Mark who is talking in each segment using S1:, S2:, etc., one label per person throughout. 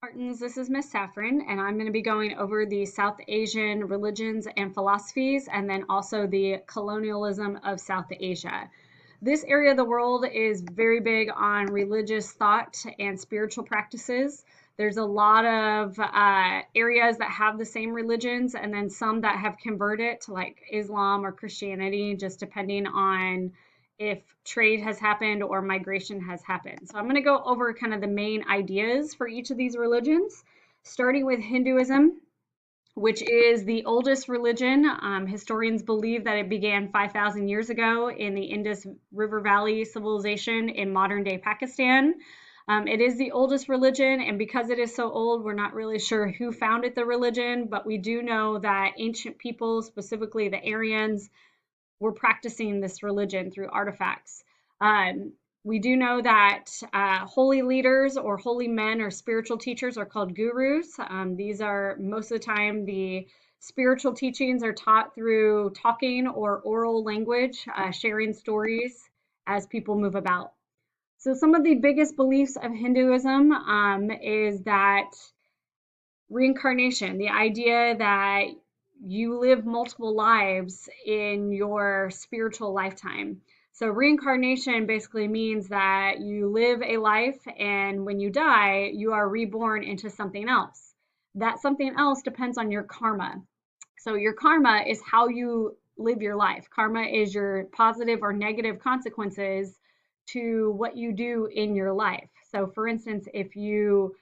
S1: Spartans, this is Miss Saffron, and I'm going to be going over the South Asian religions and philosophies, and then also the colonialism of South Asia. This area of the world is very big on religious thought and spiritual practices. There's a lot of areas that have the same religions, and then some that have converted to like Islam or Christianity, just depending on if trade has happened or migration has happened. So I'm going to go over kind of the main ideas for each of these religions, starting with Hinduism, which is the oldest religion. Historians believe that it began 5,000 years ago in the Indus River Valley civilization in modern day Pakistan. It is the oldest religion, and because it is so old, we're not really sure who founded the religion, but we do know that ancient people, specifically the Aryans, were practicing this religion through artifacts. We do know that holy leaders or holy men or spiritual teachers are called gurus. These are most of the time the spiritual teachings are taught through talking or oral language, sharing stories as people move about. So, some of the biggest beliefs of Hinduism is that reincarnation, the idea that you live multiple lives in your spiritual lifetime. So, reincarnation basically means that you live a life, and when you die, you are reborn into something else. That something else depends on your karma. So, your karma is how you live your life. Karma is your positive or negative consequences to what you do in your life. So, for instance, if you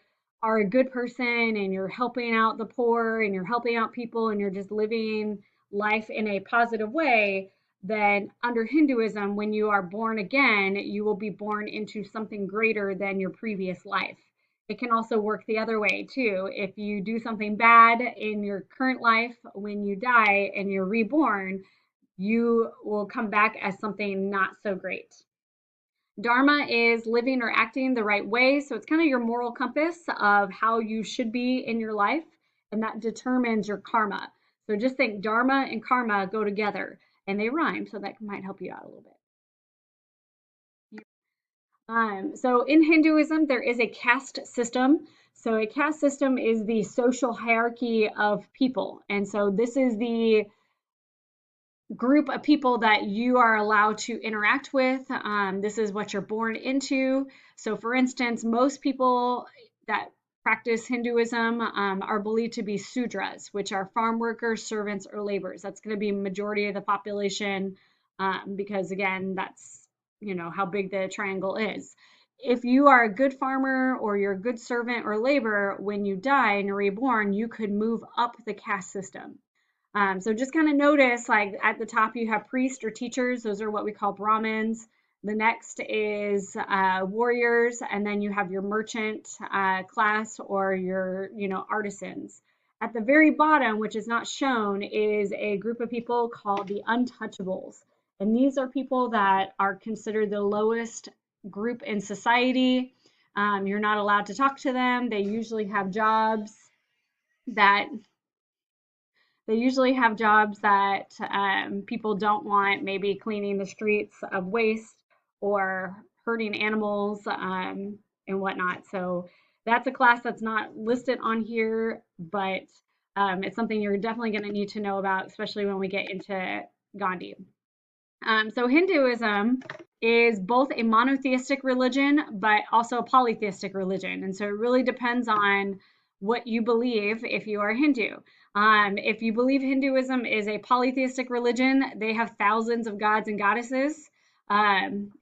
S1: are a good person and you're helping out the poor and you're helping out people and you're just living life in a positive way, then under Hinduism, when you are born again, you will be born into something greater than your previous life. It can also work the other way too. If you do something bad in your current life, when you die and you're reborn, you will come back as something not so great. Dharma is living or acting the right way. So it's kind of your moral compass of how you should be in your life, and that determines your karma. So just think dharma and karma go together and they rhyme. So that might help you out a little bit. So in Hinduism, there is a caste system. So a caste system is the social hierarchy of people. And so this is the group of people that you are allowed to interact with. This is what you're born into. So, for instance, most people that practice Hinduism are believed to be Sudras, which are farm workers, servants, or laborers. That's going to be majority of the population because, again, that's how big the triangle is. If you are a good farmer or you're a good servant or laborer, when you die and you're reborn, you could move up the caste system. So just kind of notice like at the top you have priests or teachers. Those are what we call Brahmins. The next is warriors, and then you have your merchant class or your artisans. At the very bottom, which is not shown, is a group of people called the untouchables. And these are people that are considered the lowest group in society. You're not allowed to talk to them. That they usually have jobs that people don't want, maybe cleaning the streets of waste or hurting animals and whatnot. So that's a class that's not listed on here, but it's something you're definitely going to need to know about, especially when we get into Gandhi. So Hinduism is both a monotheistic religion, but also a polytheistic religion. And so it really depends on what you believe if you are Hindu. If you believe Hinduism is a polytheistic religion, they have thousands of gods and goddesses,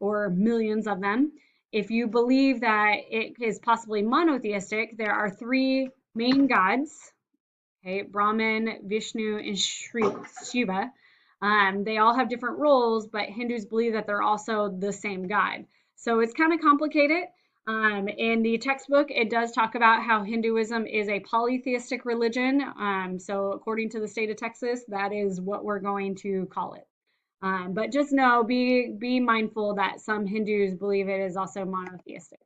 S1: or millions of them. If you believe that it is possibly monotheistic, there are three main gods, okay, Brahman, Vishnu, and Shiva. They all have different roles, but Hindus believe that they're also the same God. So it's kind of complicated. In the textbook, it does talk about how Hinduism is a polytheistic religion. So according to the state of Texas, that is what we're going to call it. But just know, be mindful that some Hindus believe it is also monotheistic.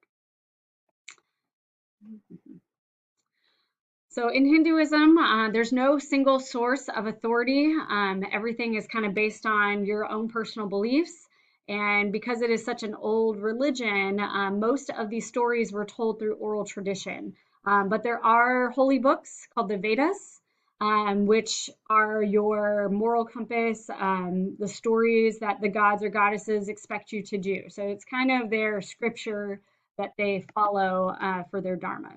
S1: So in Hinduism, there's no single source of authority. Everything is kind of based on your own personal beliefs. And because it is such an old religion, most of these stories were told through oral tradition. But there are holy books called the Vedas, which are your moral compass, the stories that the gods or goddesses expect you to do. So it's kind of their scripture that they follow for their dharma.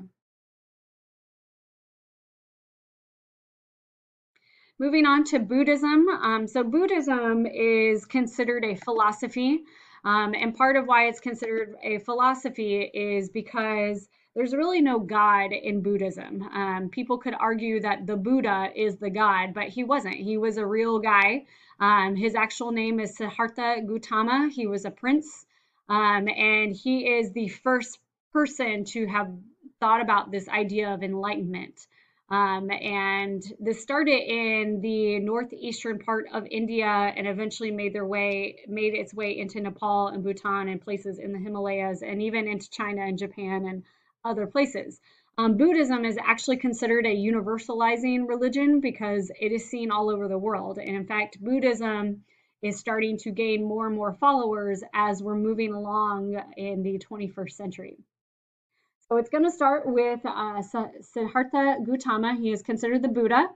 S1: Moving on to Buddhism. So Buddhism is considered a philosophy. And part of why it's considered a philosophy is because there's really no God in Buddhism. People could argue that the Buddha is the God, but he wasn't. He was a real guy. His actual name is Siddhartha Gautama. He was a prince. And he is the first person to have thought about this idea of enlightenment. And this started in the northeastern part of India and eventually made its way into Nepal and Bhutan and places in the Himalayas and even into China and Japan and other places. Buddhism is actually considered a universalizing religion because it is seen all over the world. And in fact, Buddhism is starting to gain more and more followers as we're moving along in the 21st century. So it's going to start with Siddhartha Gautama. He is considered the Buddha,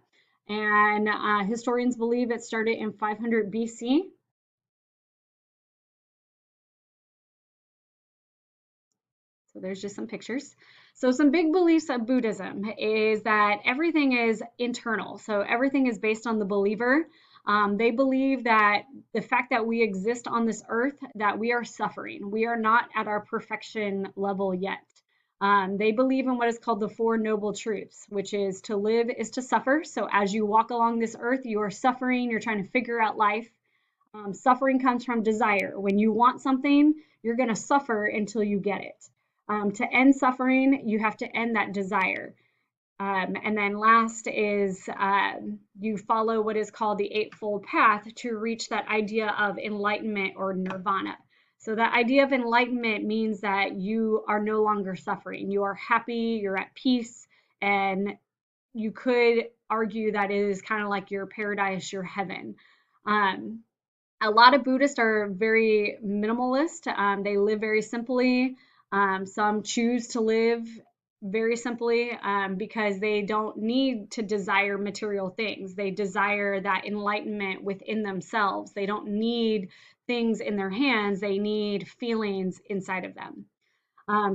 S1: and historians believe it started in 500 BC. So there's just some pictures. So some big beliefs of Buddhism is that everything is internal. So everything is based on the believer. They believe that the fact that we exist on this earth, that we are suffering. We are not at our perfection level yet. They believe in what is called the Four Noble Truths, which is to live is to suffer. So as you walk along this earth, you are suffering, you're trying to figure out life. Suffering comes from desire. When you want something, you're going to suffer until you get it. To end suffering, you have to end that desire. And then last is you follow what is called the Eightfold Path to reach that idea of enlightenment or nirvana. So that idea of enlightenment means that you are no longer suffering. You are happy, you're at peace, and you could argue that it is kind of like your paradise, your heaven. Um, a lot of Buddhists are very minimalist. They live very simply. Some choose to live very simply because they don't need to desire material things. They desire that enlightenment within themselves. They don't need things in their hands. They need feelings inside of them.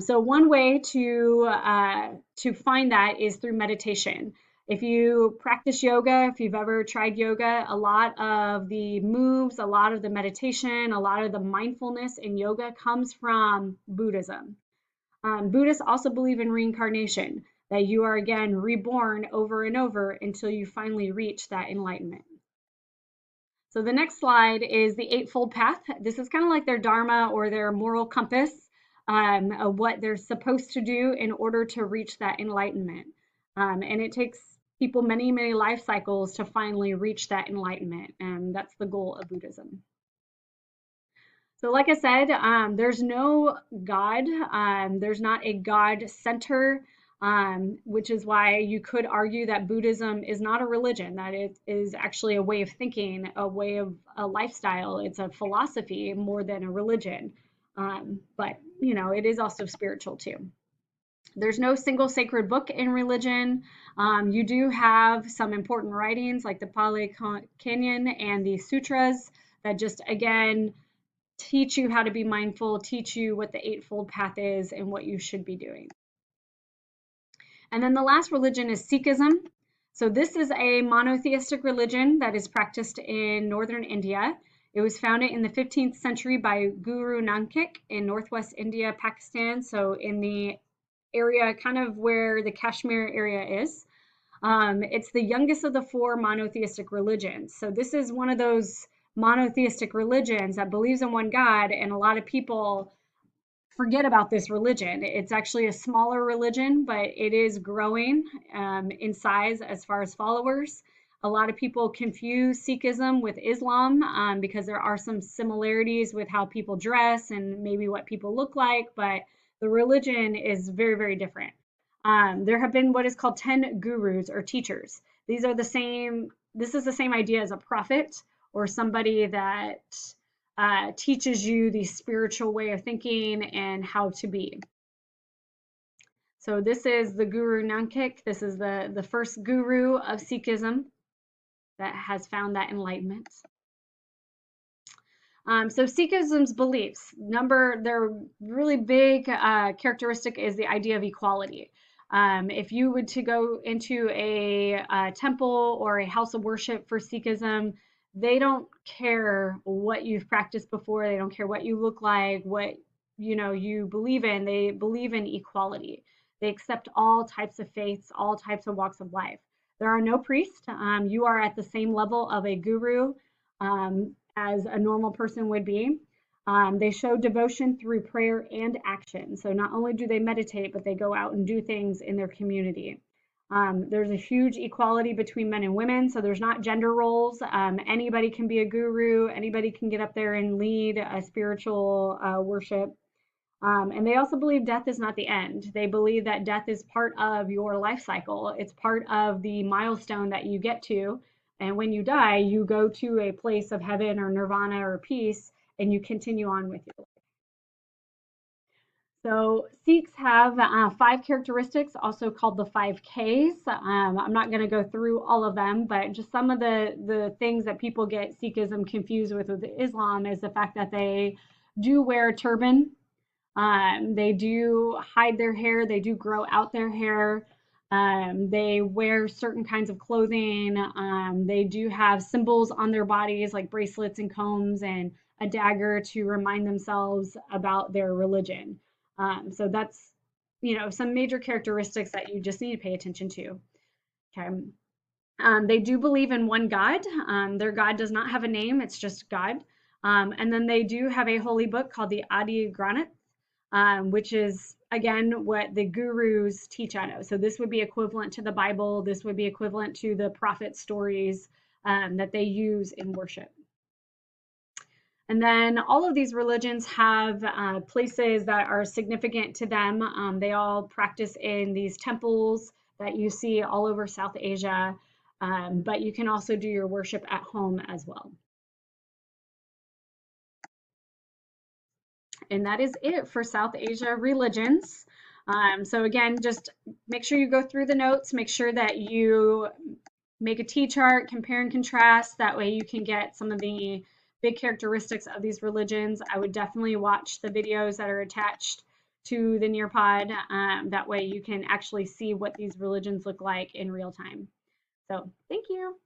S1: So one way to find that is through meditation. If you practice yoga, if you've ever tried yoga, a lot of the moves, a lot of the meditation, a lot of the mindfulness in yoga comes from Buddhism. Buddhists also believe in reincarnation, that you are again reborn over and over until you finally reach that enlightenment. So the next slide is the Eightfold Path. This is kind of like their Dharma or their moral compass of what they're supposed to do in order to reach that enlightenment. And it takes people many, many life cycles to finally reach that enlightenment. And that's the goal of Buddhism. So, like I said, there's no God. There's not a God center, which is why you could argue that Buddhism is not a religion, that it is actually a way of thinking, a way of a lifestyle. It's a philosophy more than a religion. But, it is also spiritual too. There's no single sacred book in religion. You do have some important writings like the Pali Canon and the sutras that just, again, teach you how to be mindful, teach you what the Eightfold Path is and what you should be doing. And then the last religion is Sikhism. So this is a monotheistic religion that is practiced in northern India. It was founded in the 15th century by Guru Nanak in northwest India, Pakistan. So in the area kind of where the Kashmir area is. It's the youngest of the four monotheistic religions. So this is one of those monotheistic religions that believes in one God, and a lot of people forget about this religion. It's actually a smaller religion, but it is growing in size as far as followers. A lot of people confuse Sikhism with Islam because there are some similarities with how people dress and maybe what people look like, but the religion is very, very different. There have been what is called 10 gurus or teachers. This is the same idea as a prophet or somebody that teaches you the spiritual way of thinking and how to be. So this is the Guru Nanak. This is the first guru of Sikhism that has found that enlightenment. So Sikhism's beliefs, their really big characteristic is the idea of equality. If you would to go into a temple or a house of worship for Sikhism, they don't care what you've practiced before. They don't care what you look like, what you believe in. They believe in equality. They accept all types of faiths, all types of walks of life. There are no priests. You are at the same level of a guru. As a normal person would be. They show devotion through prayer and action. So not only do they meditate, but they go out and do things in their community. There's a huge equality between men and women, so there's not gender roles. Anybody can be a guru, anybody can get up there and lead a spiritual worship. And they also believe death is not the end. They believe that death is part of your life cycle. It's part of the milestone that you get to. And when you die, you go to a place of heaven or nirvana or peace, and you continue on with your life. So Sikhs have 5 characteristics, also called the 5 Ks. I'm not going to go through all of them, but just some of the things that people get Sikhism confused with Islam is the fact that they do wear a turban. They do hide their hair, they do grow out their hair. They wear certain kinds of clothing. They do have symbols on their bodies like bracelets and combs and a dagger to remind themselves about their religion. So that's, some major characteristics that you just need to pay attention to. Okay. They do believe in one God. Their God does not have a name, it's just God. And then they do have a holy book called the Adi Granth, which is again what the gurus teach out of. So this would be equivalent to the Bible. This would be equivalent to the prophet stories that they use in worship. And then all of these religions have places that are significant to them. They all practice in these temples that you see all over South Asia, but you can also do your worship at home as well. And that is it for South Asia religions. So again, just make sure you go through the notes, make sure that you make a T-chart, compare and contrast. That way you can get some of the big characteristics of these religions. I would definitely watch the videos that are attached to the Nearpod. That way you can actually see what these religions look like in real time. So thank you.